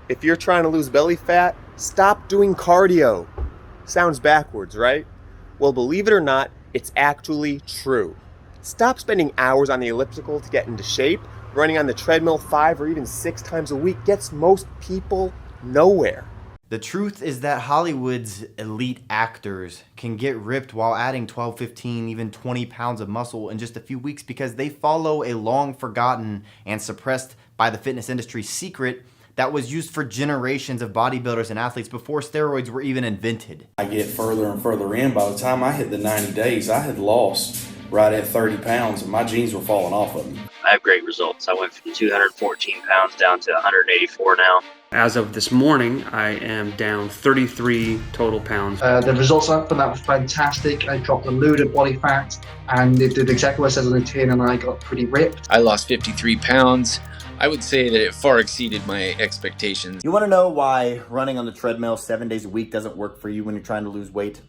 If you're trying to lose belly fat, stop doing cardio. Sounds backwards, right? Well, believe it or not, it's actually true. Stop spending hours on the elliptical to get into shape. Running on the treadmill 5 or even 6 times a week gets most people nowhere. The truth is that Hollywood's elite actors can get ripped while adding 12, 15, even 20 pounds of muscle in just a few weeks because they follow a long forgotten and suppressed by the fitness industry secret that was used for generations of bodybuilders and athletes before steroids were even invented. I get further and further in. By the time I hit the 90 days, I had lost right at 30 pounds and my jeans were falling off of me. I have great results. I went from 214 pounds down to 184 now. As of this morning, I am down 33 total pounds. The results from that were fantastic. I dropped a load of body fat and it did exactly what it says on the tin, and I got pretty ripped. I lost 53 pounds. I would say that it far exceeded my expectations. You want to know why running on the treadmill 7 days a week doesn't work for you when you're trying to lose weight?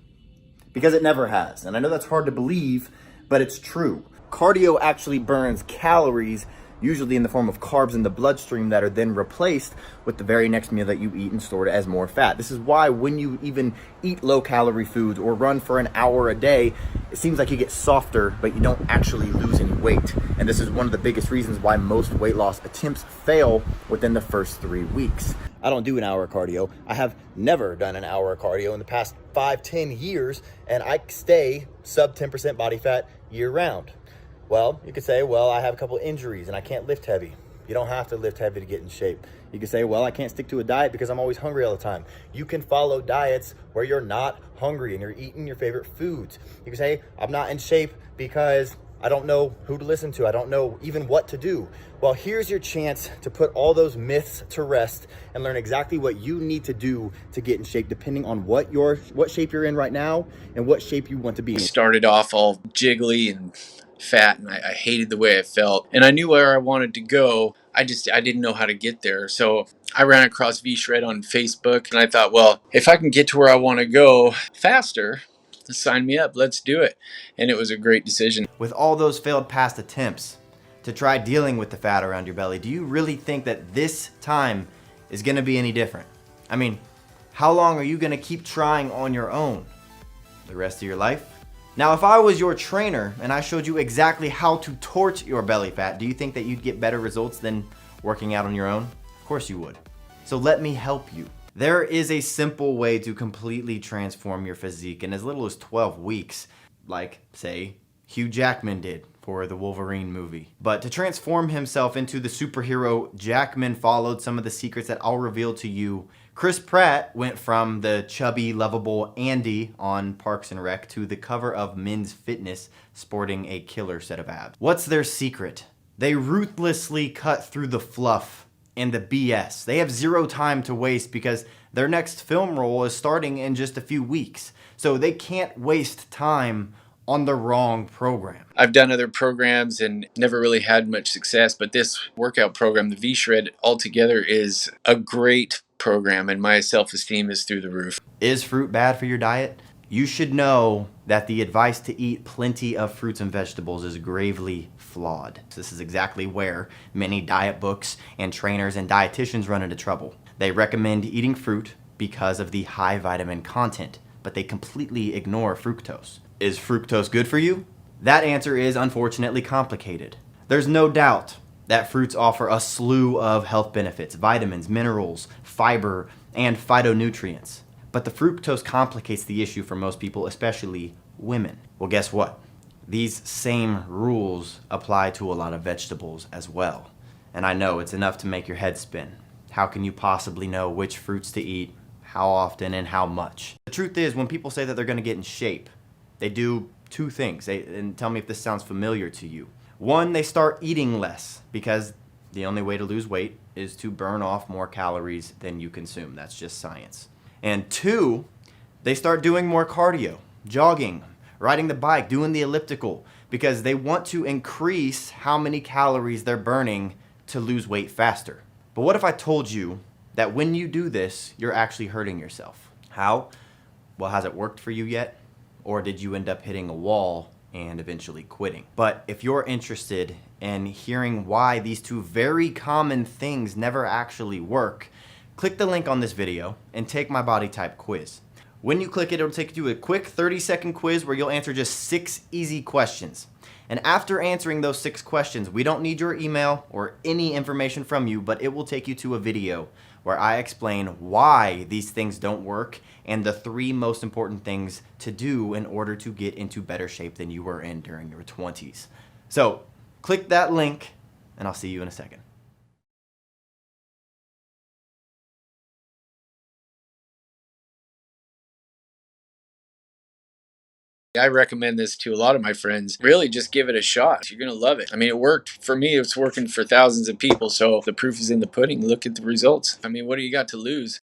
Because it never has. And I know that's hard to believe, but it's true. Cardio actually burns calories, usually in the form of carbs in the bloodstream that are then replaced with the very next meal that you eat and stored as more fat. This is why when you even eat low-calorie foods or run for an hour a day, it seems like you get softer, but you don't actually lose any weight. And this is one of the biggest reasons why most weight loss attempts fail within the first 3 weeks. I don't do an hour of cardio. I have never done an hour of cardio in the past 5-10 years, and I stay sub 10% body fat year round. Well, you could say, well, I have a couple injuries and I can't lift heavy. You don't have to lift heavy to get in shape. You could say, well, I can't stick to a diet because I'm always hungry all the time. You can follow diets where you're not hungry and you're eating your favorite foods. You can say, I'm not in shape because I don't know who to listen to. I don't know even what to do. Well, here's your chance to put all those myths to rest and learn exactly what you need to do to get in shape, depending on what shape you're in right now and what shape you want to be in. I started off all jiggly and fat, and I hated the way I felt, and I knew where I wanted to go. I didn't know how to get there. So I ran across V-Shred on Facebook, and I thought, well, if I can get to where I want to go faster, sign me up, let's do it. And it was a great decision. With all those failed past attempts to try dealing with the fat around your belly, do you really think that this time is going to be any different? I mean, how long are you going to keep trying on your own? The rest of your life? Now, if I was your trainer and I showed you exactly how to torch your belly fat, do you think that you'd get better results than working out on your own? Of course you would. So let me help you. There is a simple way to completely transform your physique in as little as 12 weeks, like, say, Hugh Jackman did for the Wolverine movie. But to transform himself into the superhero, Jackman followed some of the secrets that I'll reveal to you. Chris Pratt went from the chubby, lovable Andy on Parks and Rec to the cover of Men's Fitness sporting a killer set of abs. What's their secret? They ruthlessly cut through the fluff and the BS. They have zero time to waste because their next film role is starting in just a few weeks. So they can't waste time on the wrong program. I've done other programs and never really had much success, but this workout program, the V-Shred, altogether is a great program, and my self-esteem is through the roof. Is fruit bad for your diet? You should know that the advice to eat plenty of fruits and vegetables is gravely flawed. This is exactly where many diet books and trainers and dietitians run into trouble. They recommend eating fruit because of the high vitamin content, but they completely ignore fructose. Is fructose good for you? That answer is unfortunately complicated. There's no doubt that fruits offer a slew of health benefits, vitamins, minerals, fiber, and phytonutrients. But the fructose complicates the issue for most people, especially women. Well, guess what? These same rules apply to a lot of vegetables as well. And I know it's enough to make your head spin. How can you possibly know which fruits to eat, how often, and how much? The truth is, when people say that they're gonna get in shape, they do two things. And tell me if this sounds familiar to you. One, they start eating less because the only way to lose weight is to burn off more calories than you consume. That's just science. And two, they start doing more cardio, jogging, riding the bike, doing the elliptical, because they want to increase how many calories they're burning to lose weight faster. But what if I told you that when you do this, you're actually hurting yourself? How? Well, has it worked for you yet? Or did you end up hitting a wall and eventually quitting? But if you're interested in hearing why these two very common things never actually work, click the link on this video and take my body type quiz. When you click it, it'll take you to a quick 30-second quiz where you'll answer just 6 easy questions. And after answering those 6 questions, we don't need your email or any information from you, but it will take you to a video where I explain why these things don't work and the 3 most important things to do in order to get into better shape than you were in during your 20s. So click that link and I'll see you in a second. I recommend this to a lot of my friends. Really, just give it a shot. You're going to love it. I mean, it worked for me. It's working for thousands of people. So the proof is in the pudding. Look at the results. I mean, what do you got to lose?